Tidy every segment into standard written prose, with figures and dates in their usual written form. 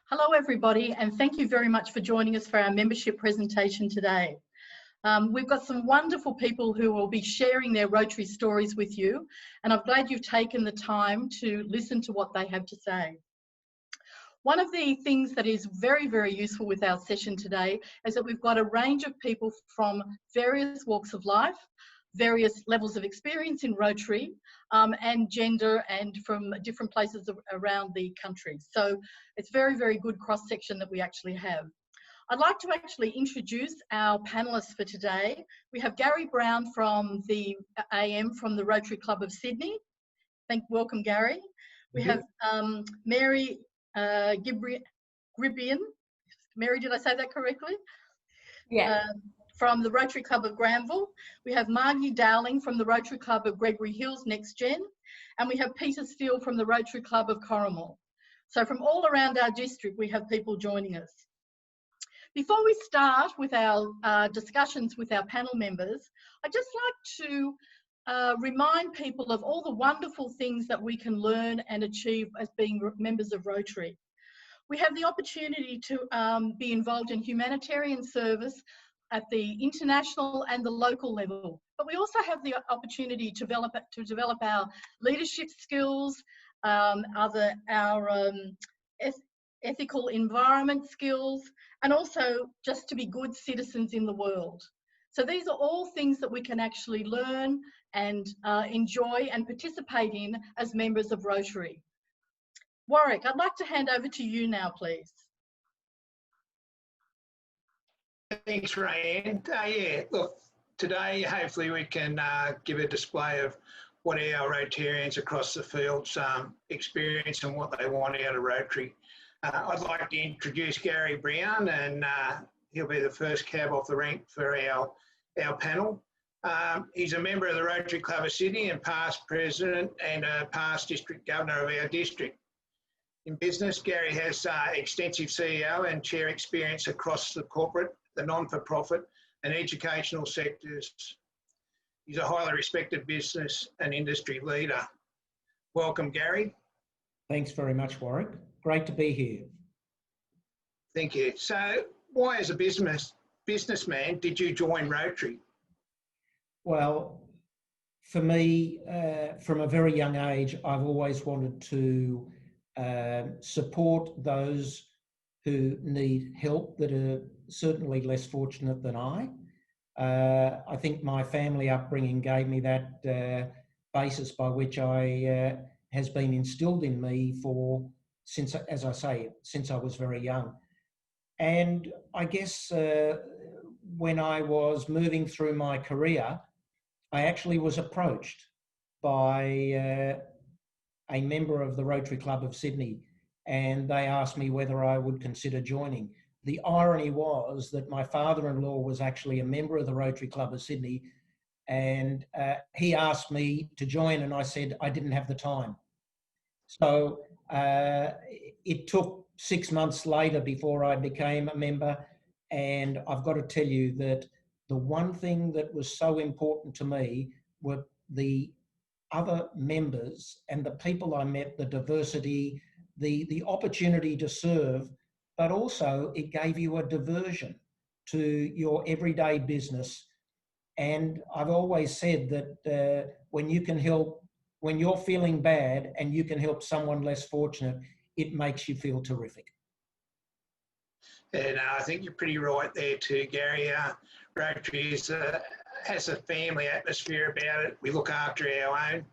Hello everybody, and thank you very much for joining us for our membership presentation today. We've got some wonderful people who will be sharing their Rotary stories with you, and I'm glad you've taken the time to listen to what they have to say. One of the things that is very, very useful with our session today is that we've got a range of people from various walks of life, various levels of experience in Rotary, and gender, and from different places around the country. So it's very, very good cross-section that we actually have. I'd like to actually introduce our panellists for today. We have Gary Brown from the AM from the Rotary Club of Sydney. Welcome, Gary. We have Mary Gribbian. Mary, did I say that correctly? Yeah. From the Rotary Club of Granville. We have Margie Dowling from the Rotary Club of Gregory Hills Next Gen. And we have Peter Steele from the Rotary Club of Corrimal. So from all around our district, we have people joining us. Before we start with our discussions with our panel members, I'd just like to remind people of all the wonderful things that we can learn and achieve as being members of Rotary. We have the opportunity to be involved in humanitarian service at the international and the local level, but we also have the opportunity to develop our leadership skills, our ethical environment skills, and also just to be good citizens in the world. So these are all things that we can actually learn and enjoy and participate in as members of Rotary. Warwick, I'd like to hand over to you now, please. Thanks, Rayanne. Yeah, look, today hopefully we can give a display of what our Rotarians across the fields experience and what they want out of Rotary. I'd like to introduce Gary Brown, and he'll be the first cab off the rank for our panel. He's a member of the Rotary Club of Sydney and past president and a past district governor of our district. In business, Gary has extensive CEO and chair experience across the corporate, the non-for-profit and educational sectors. He's a highly respected business and industry leader. Welcome, Gary. Thanks very much, Warwick. Great to be here. Thank you. So why, as a businessman, did you join Rotary? Well, for me, from a very young age, I've always wanted to support those who need help that are certainly less fortunate than I. I think my family upbringing gave me that basis by which has been instilled in me since, as I say, since I was very young. And I guess when I was moving through my career, I actually was approached by a member of the Rotary Club of Sydney, and they asked me whether I would consider joining. The irony was that my father-in-law was actually a member of the Rotary Club of Sydney, and he asked me to join, and I said I didn't have the time. So it took 6 months later before I became a member, and I've got to tell you that the one thing that was so important to me were the other members and the people I met, the diversity, the opportunity to serve, but also it gave you a diversion to your everyday business. And I've always said that when you can help, when you're feeling bad and you can help someone less fortunate, it makes you feel terrific. And I think you're pretty right there too, Gary. Rotary has a family atmosphere about it. We look after our own.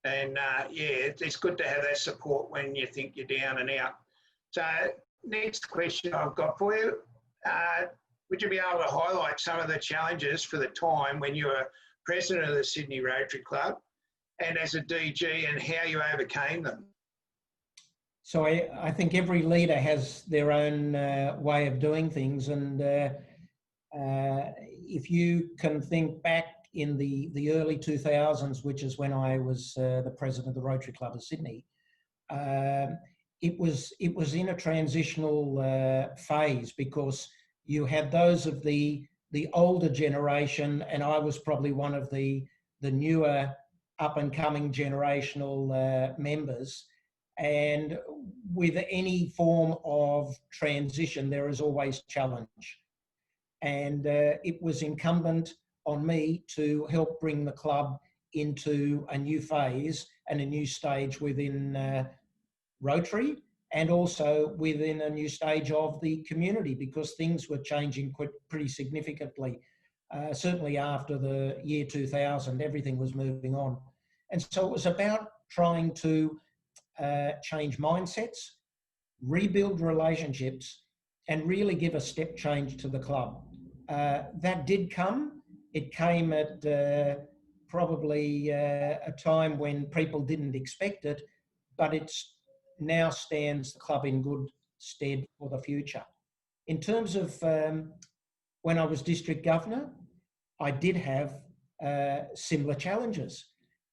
And yeah, it's good to have that support when you think you're down and out. So next question I've got for you. Would you be able to highlight some of the challenges for the time when you were president of the Sydney Rotary Club and as a DG, and how you overcame them? So I think every leader has their own way of doing things, and if you can think back in the early 2000s, which is when I was the president of the Rotary Club of Sydney, it was in a transitional phase, because you had those of the older generation, and I was probably one of the newer up and coming generational members, And with any form of transition, there is always challenge. And it was incumbent on me to help bring the club into a new phase and a new stage within Rotary, and also within a new stage of the community, because things were changing pretty significantly. Certainly after the year 2000, everything was moving on. And so it was about trying to change mindsets, rebuild relationships, and really give a step change to the club. That did come. It came at probably a time when people didn't expect it, but it's now stands the club in good stead for the future. In terms of when I was district governor, I did have similar challenges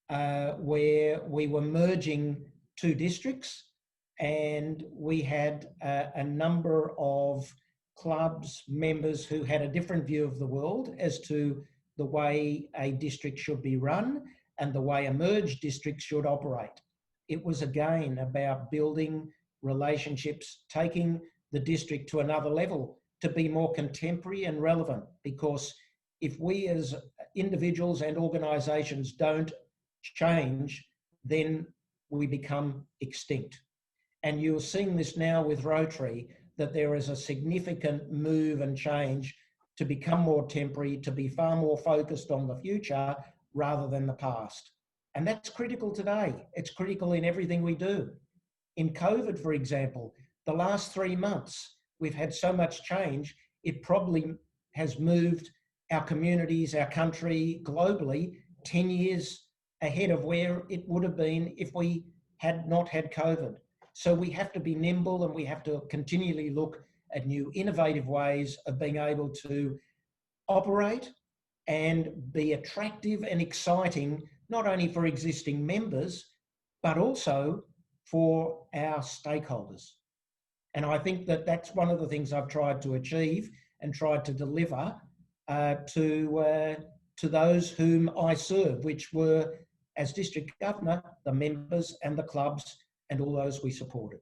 where we were merging two districts, and we had a number of clubs, members who had a different view of the world as to the way a district should be run and the way a merged district should operate. It was again about building relationships, taking the district to another level to be more contemporary and relevant, because if we as individuals and organisations don't change, then we become extinct. And you're seeing this now with Rotary, that there is a significant move and change to become more temporary, to be far more focused on the future rather than the past. And that's critical today. It's critical in everything we do. In COVID, for example, the last 3 months, we've had so much change, it probably has moved our communities, our country globally 10 years ahead of where it would have been if we had not had COVID. So we have to be nimble, and we have to continually look at new innovative ways of being able to operate and be attractive and exciting, not only for existing members, but also for our stakeholders. And I think that that's one of the things I've tried to achieve and tried to deliver to those whom I serve, which were, as district governor, the members and the clubs and all those we supported.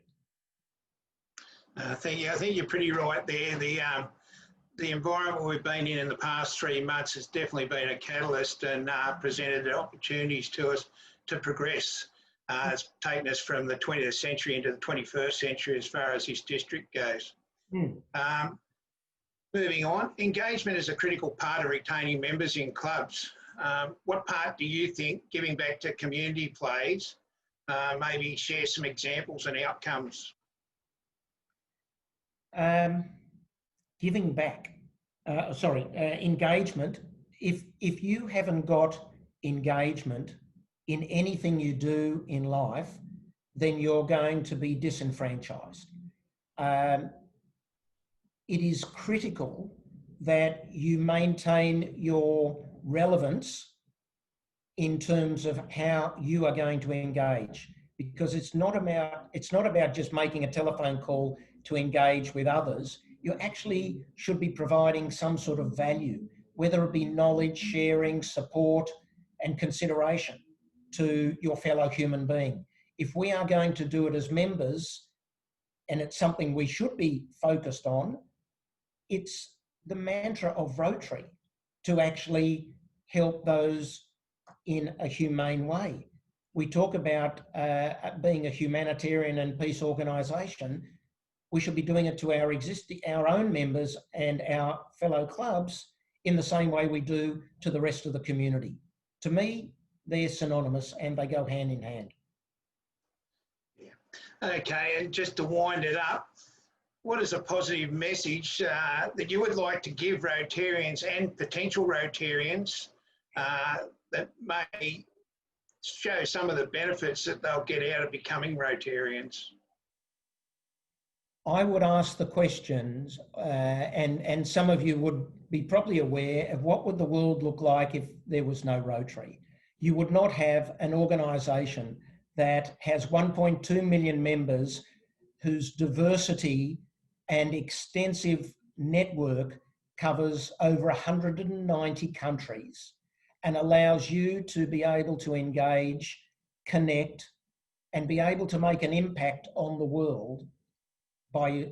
I think you're pretty right there. The environment we've been in the past 3 months has definitely been a catalyst and presented opportunities to us to progress. It's taken us from the 20th century into the 21st century as far as this district goes. Moving on, engagement is a critical part of retaining members in clubs. What part do you think giving back to community plays? Maybe share some examples and outcomes. Giving back, engagement. If you haven't got engagement in anything you do in life, then you're going to be disenfranchised. It is critical that you maintain your relevance in terms of how you are going to engage, because it's not about just making a telephone call to engage with others. You actually should be providing some sort of value, whether it be knowledge sharing, support, and consideration to your fellow human being. If we are going to do it as members, and it's something we should be focused on, it's the mantra of Rotary to actually help those in a humane way. We talk about being a humanitarian and peace organisation. We should be doing it to our own members and our fellow clubs in the same way we do to the rest of the community. To me, they're synonymous and they go hand in hand. Yeah. Okay, and just to wind it up, what is a positive message that you would like to give Rotarians and potential Rotarians that may show some of the benefits that they'll get out of becoming Rotarians? I would ask the questions, and some of you would be probably aware of what would the world look like if there was no Rotary. You would not have an organisation that has 1.2 million members whose diversity and extensive network covers over 190 countries and allows you to be able to engage, connect, and be able to make an impact on the world by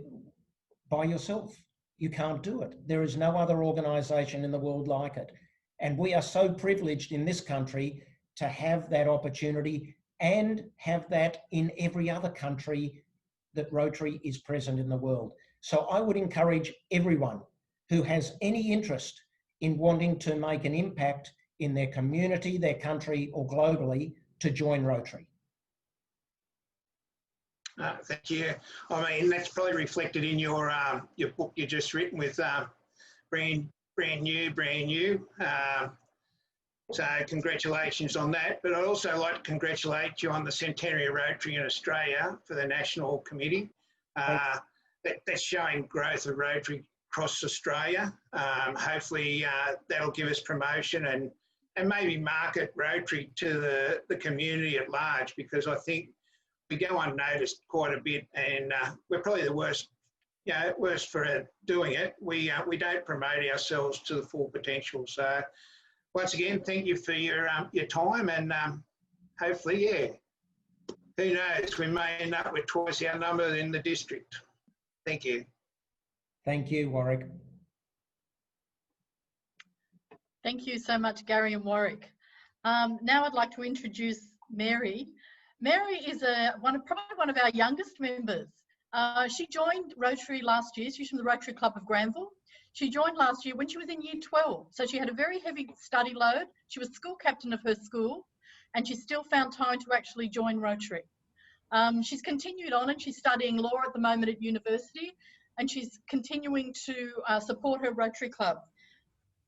yourself. You can't do it. There is no other organisation in the world like it. And we are so privileged in this country to have that opportunity and have that in every other country that Rotary is present in the world. So I would encourage everyone who has any interest in wanting to make an impact in their community, their country, or globally to join Rotary. Thank you. I mean, that's probably reflected in your book you just written with brand new. So congratulations on that. But I'd also like to congratulate you on the centenary of Rotary in Australia for the National Committee. That's showing growth of Rotary across Australia. Hopefully that'll give us promotion and maybe market Rotary to the community at large, because I think we go unnoticed quite a bit, and we're probably the worst for doing it. We don't promote ourselves to the full potential. So once again, thank you for your time, and hopefully, who knows, we may end up with twice our number in the district. Thank you. Thank you, Warwick. Thank you so much, Gary and Warwick. Now I'd like to introduce Mary. Mary is probably one of our youngest members. She joined Rotary last year. She's from the Rotary Club of Granville. She joined last year when she was in year 12. So she had a very heavy study load. She was school captain of her school, and she still found time to actually join Rotary. She's continued on, and she's studying law at the moment at university, and she's continuing to support her Rotary Club.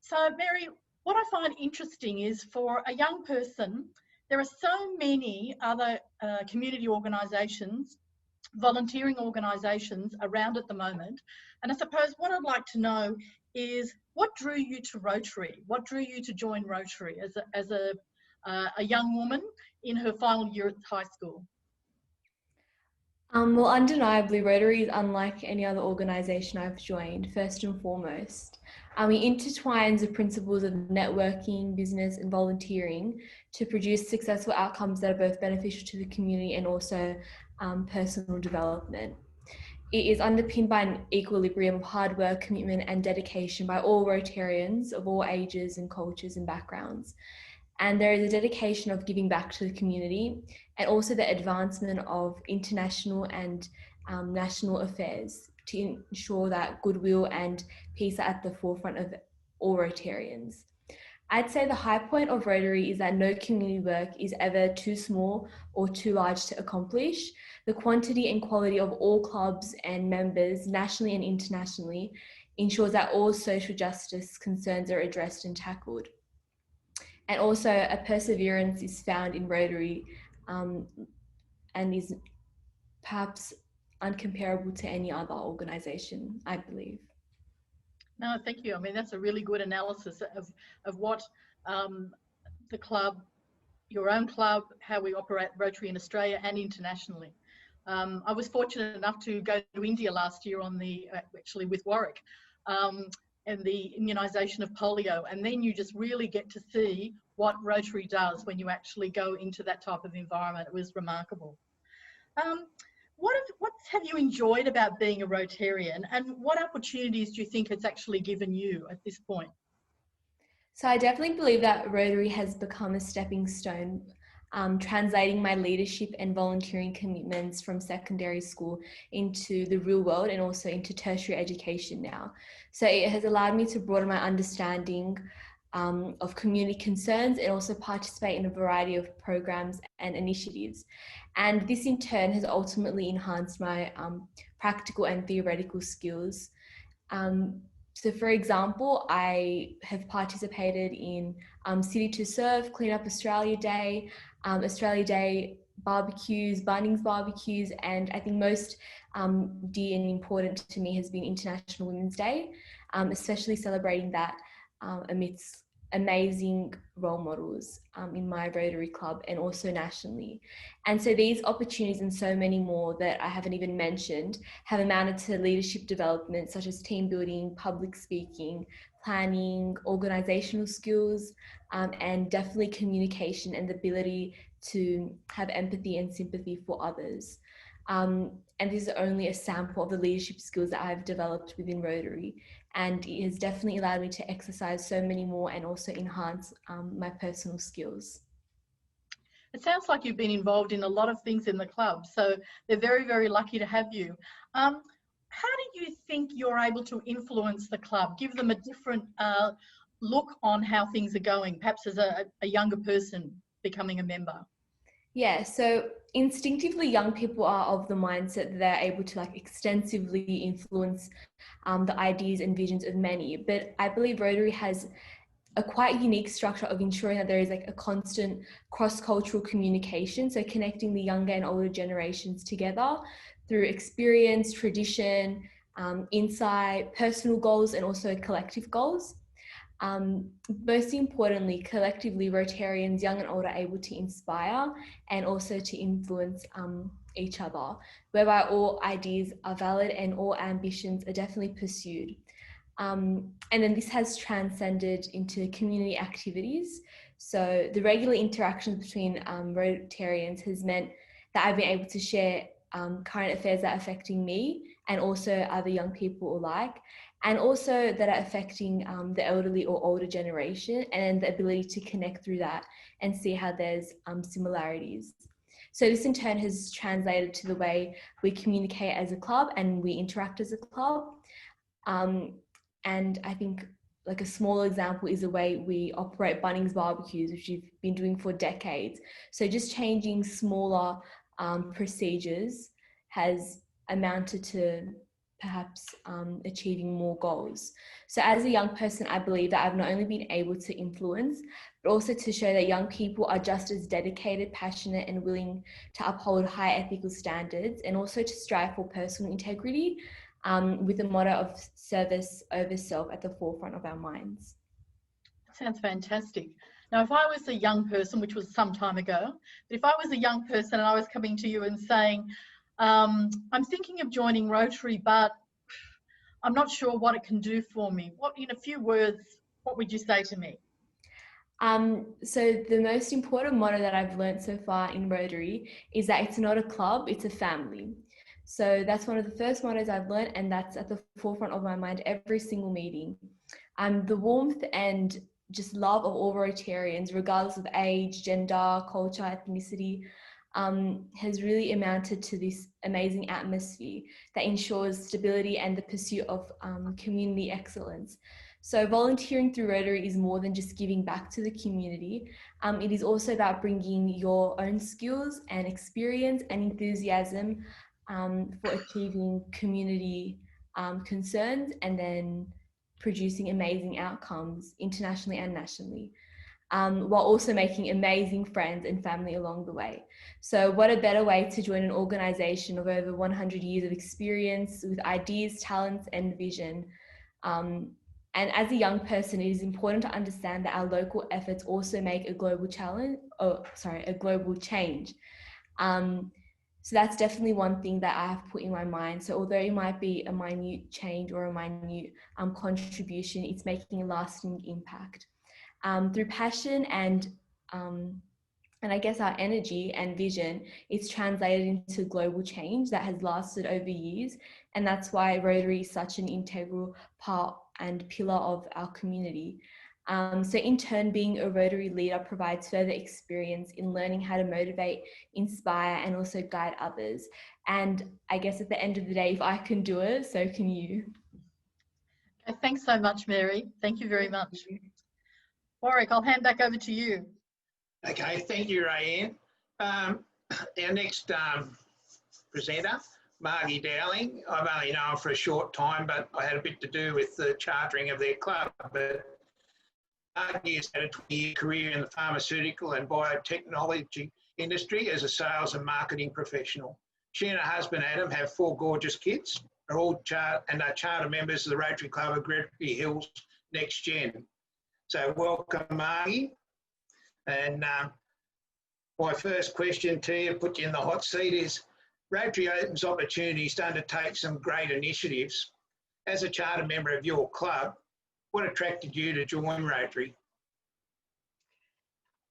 So Mary, what I find interesting is, for a young person, there are so many other community organisations, volunteering organisations around at the moment. And I suppose what I'd like to know is, what drew you to Rotary? What drew you to join Rotary as a young woman in her final year at high school? Well, undeniably, Rotary is unlike any other organisation I've joined, first and foremost. It intertwines the principles of networking, business and volunteering to produce successful outcomes that are both beneficial to the community and also personal development. It is underpinned by an equilibrium of hard work, commitment and dedication by all Rotarians of all ages and cultures and backgrounds. And there is a dedication of giving back to the community, and also the advancement of international and national affairs to ensure that goodwill and peace are at the forefront of all Rotarians. I'd say the high point of Rotary is that no community work is ever too small or too large to accomplish. The quantity and quality of all clubs and members, nationally and internationally, ensures that all social justice concerns are addressed and tackled. And also a perseverance is found in Rotary and is perhaps uncomparable to any other organisation, I believe. No, thank you. I mean, that's a really good analysis of what the club, your own club, how we operate Rotary in Australia and internationally. I was fortunate enough to go to India last year actually with Warwick, and the immunisation of polio, and then you just really get to see what Rotary does when you actually go into that type of environment. It was remarkable. What have you enjoyed about being a Rotarian, and what opportunities do you think it's actually given you at this point? So I definitely believe that Rotary has become a stepping stone, translating my leadership and volunteering commitments from secondary school into the real world and also into tertiary education now. So it has allowed me to broaden my understanding of community concerns and also participate in a variety of programs and initiatives. And this in turn has ultimately enhanced my practical and theoretical skills. So for example, I have participated in City to Serve, Clean Up Australia Day, Australia Day barbecues, Bunnings barbecues, and I think most dear and important to me has been International Women's Day, especially celebrating that amidst amazing role models in my Rotary Club and also nationally. And so these opportunities and so many more that I haven't even mentioned have amounted to leadership development such as team building, public speaking, planning, organizational skills, and definitely communication and the ability to have empathy and sympathy for others. And this is only a sample of the leadership skills that I've developed within Rotary. And it has definitely allowed me to exercise so many more and also enhance my personal skills. It sounds like you've been involved in a lot of things in the club, so they're very, very lucky to have you. How do you think you're able to influence the club, give them a different look on how things are going, perhaps as a younger person becoming a member? Yeah, so instinctively young people are of the mindset that they're able to like extensively influence the ideas and visions of many. But I believe Rotary has a quite unique structure of ensuring that there is like a constant cross-cultural communication, so connecting the younger and older generations together through experience, tradition, insight, personal goals, and also collective goals. Most importantly, collectively, Rotarians, young and old, are able to inspire and also to influence each other, whereby all ideas are valid and all ambitions are definitely pursued. And then this has transcended into community activities. So the regular interactions between Rotarians has meant that I've been able to share current affairs that are affecting me and also other young people alike, and also that are affecting the elderly or older generation, and the ability to connect through that and see how there's similarities. So this in turn has translated to the way we communicate as a club and we interact as a club. And I think like a small example is the way we operate Bunnings barbecues, which we've been doing for decades. So just changing smaller procedures has amounted to perhaps achieving more goals. So as a young person, I believe that I've not only been able to influence, but also to show that young people are just as dedicated, passionate, and willing to uphold high ethical standards, and also to strive for personal integrity, with the motto of service over self at the forefront of our minds. Sounds fantastic. Now, if I was a young person, which was some time ago, but if I was a young person and I was coming to you and saying, I'm thinking of joining Rotary, but I'm not sure what it can do for me, what, in a few words, what would you say to me? So the most important motto that I've learned so far in Rotary is that it's not a club, it's a family. So that's one of the first mottos I've learned, and that's at the forefront of my mind every single meeting. The warmth and just love of all Rotarians, regardless of age, gender, culture, ethnicity, has really amounted to this amazing atmosphere that ensures stability and the pursuit of community excellence. So volunteering through Rotary is more than just giving back to the community. It is also about bringing your own skills and experience and enthusiasm for achieving community concerns, and then producing amazing outcomes internationally and nationally, while also making amazing friends and family along the way. So what a better way to join an organisation of over 100 years of experience with ideas, talents and vision. And as a young person, it is important to understand that our local efforts also make a global change. So that's definitely one thing that I have put in my mind. So although it might be a minute change or a minute contribution, it's making a lasting impact. Through passion and I guess our energy and vision, it's translated into global change that has lasted over years. And that's why Rotary is such an integral part and pillar of our community. So in turn, being a Rotary leader provides further experience in learning how to motivate, inspire, and also guide others. And I guess at the end of the day, if I can do it, so can you. Okay, thanks so much, Mary. Thank you very much. Warwick, I'll hand back over to you. Okay, thank you, Rayanne. Our next presenter, Margie Dowling. I've only known her for a short time, but I had a bit to do with the chartering of their club. But Margie has had a 20-year career in the pharmaceutical and biotechnology industry as a sales and marketing professional. She and her husband Adam have 4 gorgeous kids, are charter members of the Rotary Club of Gregory Hills Next Gen. So welcome, Margie. And my first question to you, put you in the hot seat, is Rotary opens opportunities to undertake some great initiatives. As a charter member of your club, what attracted you to join Rotary?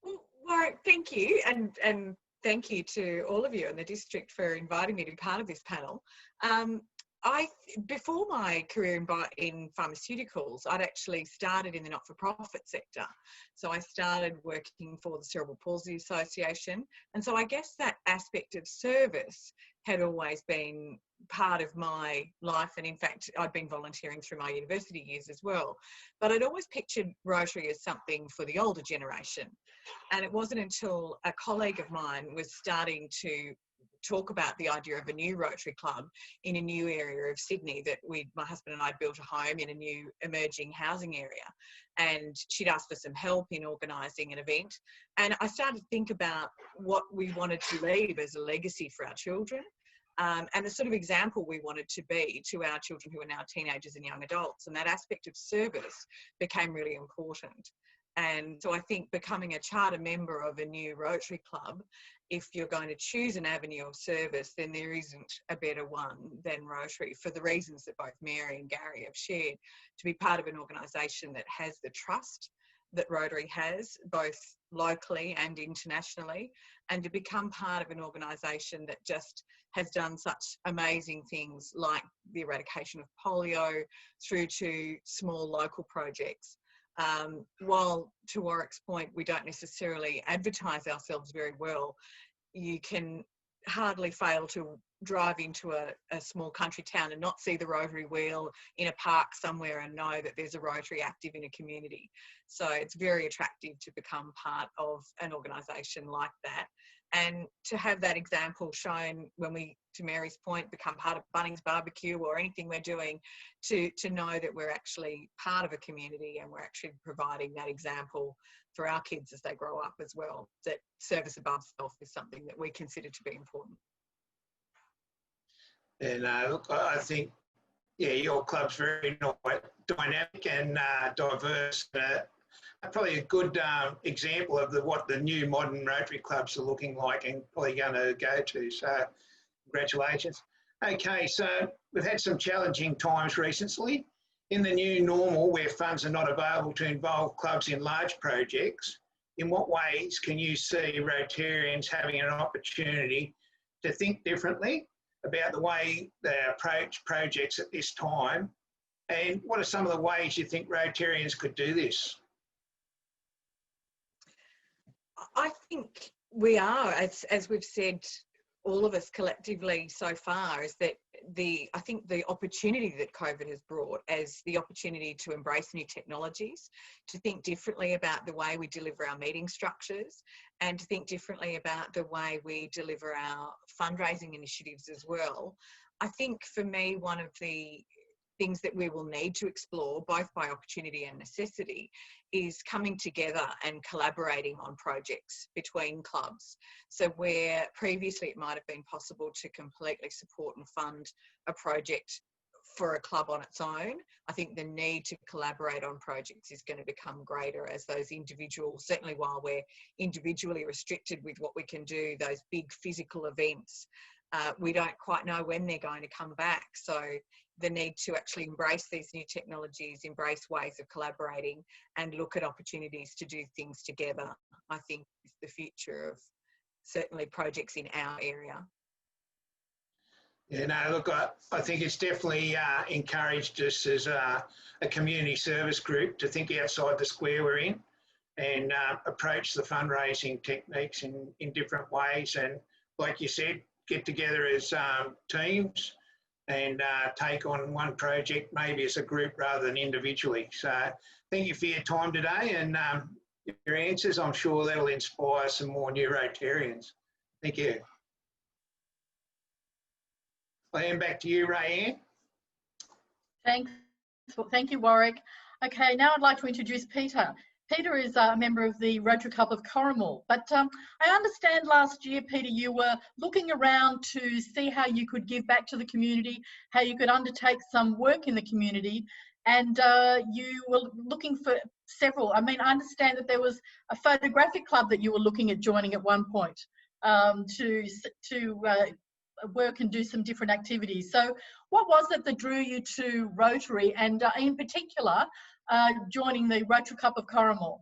Well, Warwick, thank you, and thank you to all of you in the district for inviting me to be part of this panel. Before my career in pharmaceuticals, I'd actually started in the not-for-profit sector. So I started working for the Cerebral Palsy Association. And so I guess that aspect of service had always been part of my life. And in fact, I'd been volunteering through my university years as well. But I'd always pictured Rotary as something for the older generation. And it wasn't until a colleague of mine was starting to talk about the idea of a new Rotary Club in a new area of Sydney that my husband and I built a home in a new emerging housing area, and she'd asked for some help in organising an event, and I started to think about what we wanted to leave as a legacy for our children, and the sort of example we wanted to be to our children who are now teenagers and young adults, and that aspect of service became really important. And so I think becoming a charter member of a new Rotary Club, if you're going to choose an avenue of service, then there isn't a better one than Rotary, for the reasons that both Mary and Gary have shared, to be part of an organisation that has the trust that Rotary has, both locally and internationally, and to become part of an organisation that just has done such amazing things like the eradication of polio through to small local projects. While, to Warwick's point, we don't necessarily advertise ourselves very well, you can hardly fail to drive into a small country town and not see the Rotary wheel in a park somewhere and know that there's a Rotary active in a community. So it's very attractive to become part of an organisation like that. And to have that example shown when we, to Mary's point, become part of Bunnings Barbecue or anything we're doing, to know that we're actually part of a community and we're actually providing that example for our kids as they grow up as well, that service above self is something that we consider to be important. And look, I think, yeah, your club's very dynamic and diverse. Probably a good example of what the new modern Rotary clubs are looking like and probably going to go to. So congratulations. Okay, so we've had some challenging times recently. In the new normal, where funds are not available to involve clubs in large projects, in what ways can you see Rotarians having an opportunity to think differently about the way they approach projects at this time? And what are some of the ways you think Rotarians could do this? I think we are, as we've said, all of us collectively so far, is that I think the opportunity that COVID has brought as the opportunity to embrace new technologies, to think differently about the way we deliver our meeting structures, and to think differently about the way we deliver our fundraising initiatives as well. I think for me, one of the things that we will need to explore, both by opportunity and necessity, is coming together and collaborating on projects between clubs. So where previously it might have been possible to completely support and fund a project for a club on its own, I think the need to collaborate on projects is going to become greater as those individuals, certainly while we're individually restricted with what we can do, those big physical events, we don't quite know when they're going to come back. So the need to actually embrace these new technologies, embrace ways of collaborating, and look at opportunities to do things together, I think is the future of certainly projects in our area. Yeah, no, look, I think it's definitely encouraged us as a community service group to think outside the square we're in and approach the fundraising techniques in different ways. And like you said, get together as teams and take on one project, maybe as a group rather than individually. So thank you for your time today and your answers. I'm sure that'll inspire some more new Rotarians. Thank you. I'll hand back to you, Rayanne. Thanks. Thank you, Warwick. Okay, now I'd like to introduce Peter. Peter is a member of the Rotary Club of Corrimal. But I understand last year, Peter, you were looking around to see how you could give back to the community, how you could undertake some work in the community. and you were looking for several. I mean, I understand that there was a photographic club that you were looking at joining at one point to work and do some different activities. So what was it that drew you to Rotary, and in particular joining the Rotary Club of Corrimal?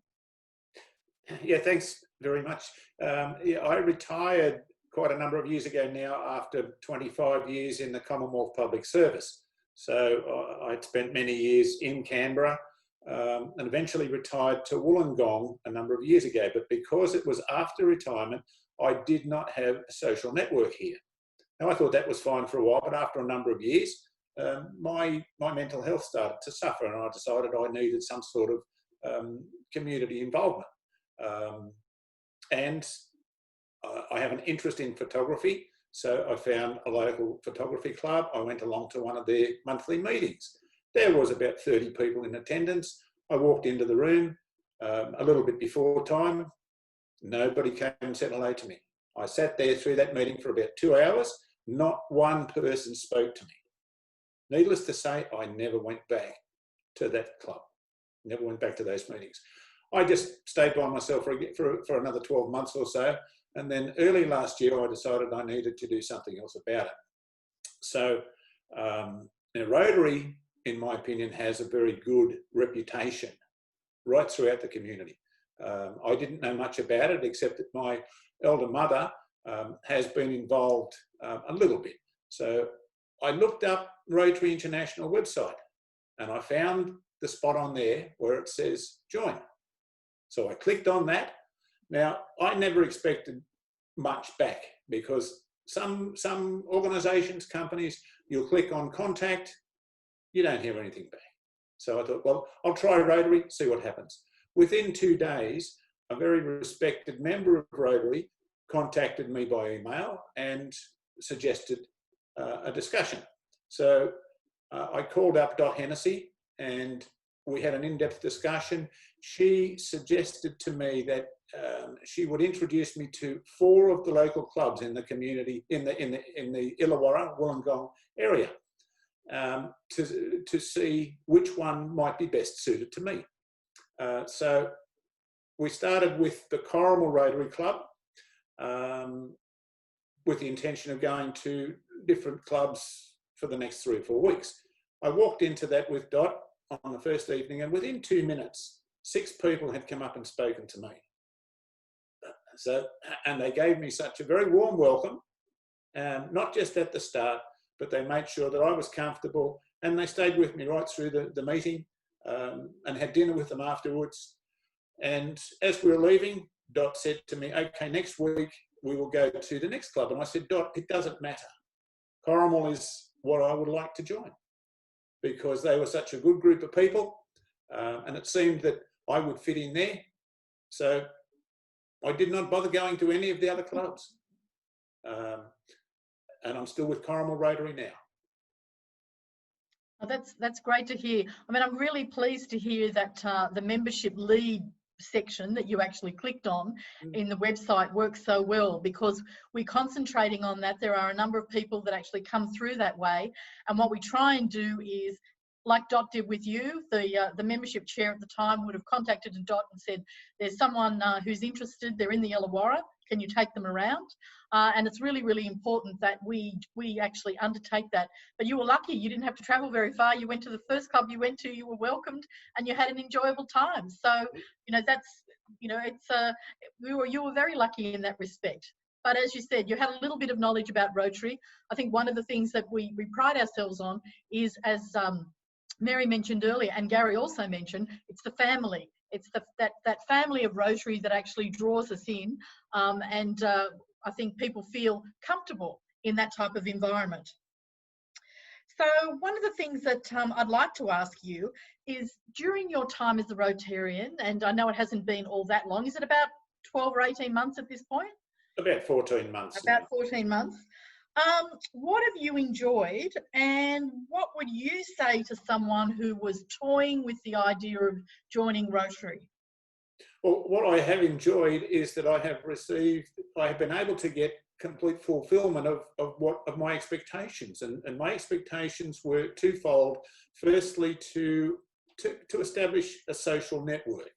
Yeah, thanks very much. Yeah, I retired quite a number of years ago now after 25 years in the Commonwealth Public Service. So I'd spent many years in Canberra and eventually retired to Wollongong a number of years ago. But because it was after retirement, I did not have a social network here. Now, I thought that was fine for a while, but after a number of years, my mental health started to suffer, and I decided I needed some sort of community involvement. And I have an interest in photography, so I found a local photography club. I went along to one of their monthly meetings. There was about 30 people in attendance. I walked into the room a little bit before time. Nobody came and said hello to me. I sat there through that meeting for about 2 hours. Not one person spoke to me. Needless to say, I never went back to that club. Never went back to those meetings. I just stayed by myself for another 12 months or so. And then early last year, I decided I needed to do something else about it. So Rotary, in my opinion, has a very good reputation right throughout the community. I didn't know much about it, except that my elder mother has been involved a little bit. So I looked up Rotary International website and I found the spot on there where it says join. So I clicked on that. Now, I never expected much back because some organisations, companies, you'll click on contact, you don't hear anything back. So I thought, well, I'll try Rotary, see what happens. Within 2 days, a very respected member of Rotary contacted me by email and suggested a discussion. So I called up Dot Hennessy and we had an in-depth discussion. She suggested to me that she would introduce me to 4 of the local clubs in the community, in the Illawarra, Wollongong area, to see which one might be best suited to me. So we started with the Corrimal Rotary Club with the intention of going to different clubs for the next 3 or 4 weeks. I walked into that with Dot on the first evening, and within 2 minutes, 6 people had come up and spoken to me. So, and they gave me such a very warm welcome, not just at the start, but they made sure that I was comfortable, and they stayed with me right through the meeting and had dinner with them afterwards. And as we were leaving, Dot said to me, okay, next week we will go to the next club. And I said, Dot, it doesn't matter. Corrimal is what I would like to join, because they were such a good group of people, and it seemed that I would fit in there. So I did not bother going to any of the other clubs. And I'm still with Corrimal Rotary now. Oh, that's great to hear. I mean, I'm really pleased to hear that the membership lead section that you actually clicked on in the website works so well, because we're concentrating on that. There are a number of people that actually come through that way, and what we try and do is, like Dot did with you, the membership chair at the time would have contacted Dot and said, there's someone who's interested, they're in the Illawarra, can you take them around? And it's really, really important that we actually undertake that. But you were lucky, you didn't have to travel very far. You went to the first club you went to, you were welcomed, and you had an enjoyable time. So, you know, that's, you know, it's you were very lucky in that respect. But as you said, you had a little bit of knowledge about Rotary. I think one of the things that we pride ourselves on is, as Mary mentioned earlier, and Gary also mentioned, it's the family. It's that family of Rotary that actually draws us in, and I think people feel comfortable in that type of environment. So one of the things that I'd like to ask you is, during your time as a Rotarian, and I know it hasn't been all that long, is it about 12 or 18 months at this point? About 14 months. About 14 months. What have you enjoyed, and what would you say to someone who was toying with the idea of joining Rotary? Well, what I have enjoyed is that I I have been able to get complete fulfillment of my expectations, and my expectations were twofold. Firstly, to establish a social network,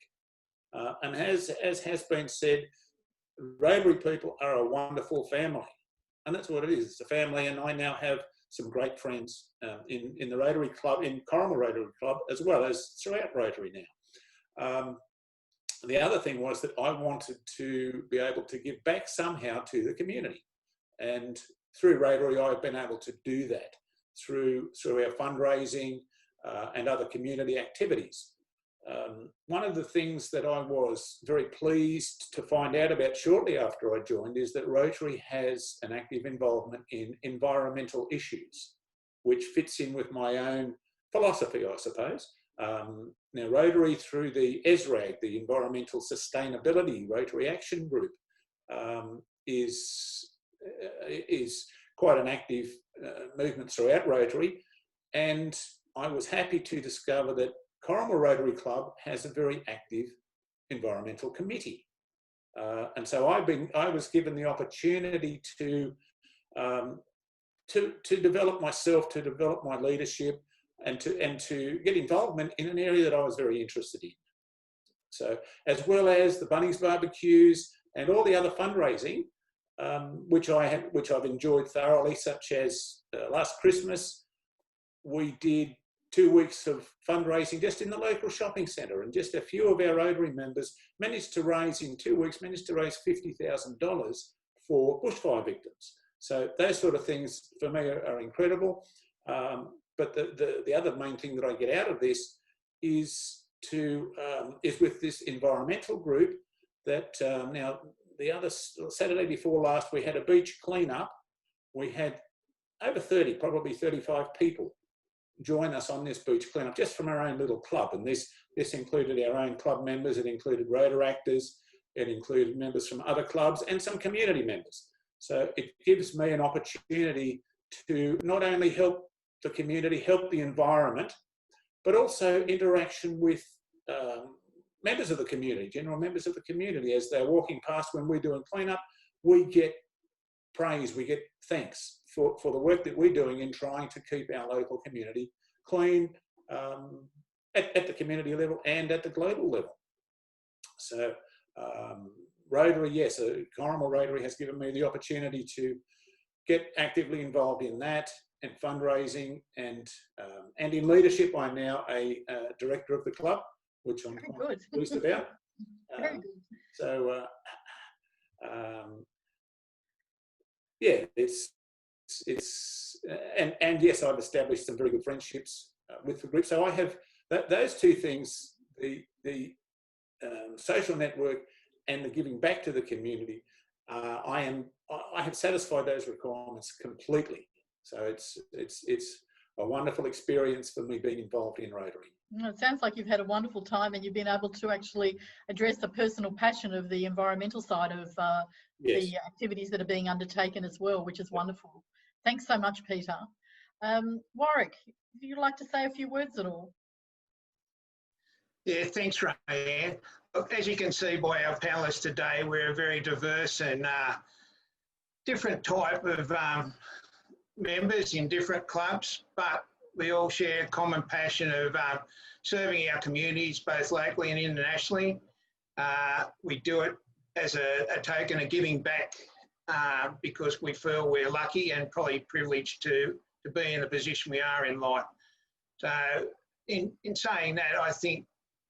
and as has been said, Rotary people are a wonderful family, and that's what it is. It's a family, and I now have some great friends in the Rotary Club, in Corrimal Rotary Club, as well as throughout Rotary now. The other thing was that I wanted to be able to give back somehow to the community. And through Rotary, I've been able to do that through our fundraising and other community activities. One of the things that I was very pleased to find out about shortly after I joined is that Rotary has an active involvement in environmental issues, which fits in with my own philosophy, I suppose. Now, Rotary, through the ESRAG, the Environmental Sustainability Rotary Action Group, is quite an active movement throughout Rotary, and I was happy to discover that Corrimal Rotary Club has a very active environmental committee, and so I was given the opportunity to develop myself, to develop my leadership, and to get involvement in an area that I was very interested in. So, as well as the Bunnies barbecues and all the other fundraising, which I've enjoyed thoroughly, such as last Christmas, we did 2 weeks of fundraising just in the local shopping centre, and just a few of our Rotary members managed to raise, in 2 weeks, $50,000 for bushfire victims. So those sort of things for me are incredible. But the other main thing that I get out of this is with this environmental group that now the other Saturday before last we had a beach clean-up. We had over 30, probably 35 people join us on this beach clean-up just from our own little club, and this included our own club members, it included Rotaractors, it included members from other clubs and some community members. So it gives me an opportunity to not only help the community, help the environment, but also interaction with members of the community, general members of the community. As they're walking past when we're doing cleanup, we get praise, we get thanks for the work that we're doing in trying to keep our local community clean at the community level and at the global level. So Rotary, yes, Corrimal Rotary has given me the opportunity to get actively involved in that, and fundraising, and in leadership. I'm now a director of the club, which I'm quite pleased about. Very good. So, yeah, it's and yes, I've established some very good friendships with the group. So I have those two things: the social network and the giving back to the community. I have satisfied those requirements completely. So it's a wonderful experience for me being involved in Rotary. It sounds like you've had a wonderful time, and you've been able to actually address the personal passion of the environmental side of Yes. the activities that are being undertaken as well, which is wonderful. Thanks so much, Peter. Warwick, if you'd like to say a few words at all. Yeah, thanks, Rayanne. Look, as you can see by our panellists today, we're a very diverse and different type of members in different clubs, but we all share a common passion of serving our communities, both locally and internationally. We do it as a token of giving back because we feel we're lucky and probably privileged to be in the position we are in life. So in saying that, I think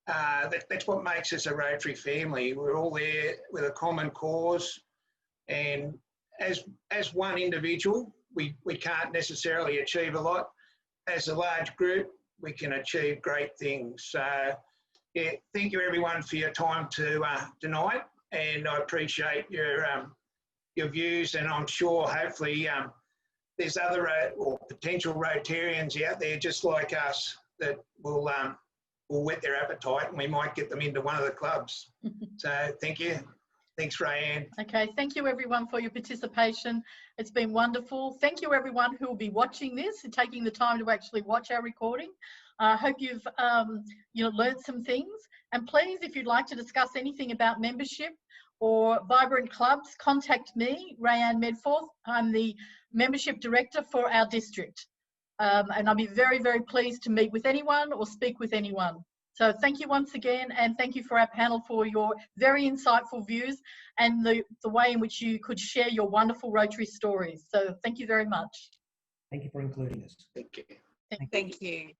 that's what makes us a Rotary family. We're all there with a common cause, and as one individual, we can't necessarily achieve a lot. As a large group, we can achieve great things. So, yeah, thank you everyone for your time tonight, and I appreciate your views, and I'm sure hopefully there's other or potential Rotarians out there just like us that will whet their appetite, and we might get them into one of the clubs. So thank you. Thanks, Rayanne. Okay, thank you everyone for your participation. It's been wonderful. Thank you everyone who will be watching this and taking the time to actually watch our recording. I hope you've learned some things. And please, if you'd like to discuss anything about membership or vibrant clubs, contact me, Rayanne Medforth. I'm the membership director for our district. And I'll be very, very pleased to meet with anyone or speak with anyone. So thank you once again, and thank you for our panel for your very insightful views and the way in which you could share your wonderful Rotary stories. So thank you very much. Thank you for including us. Thank you. Thank you.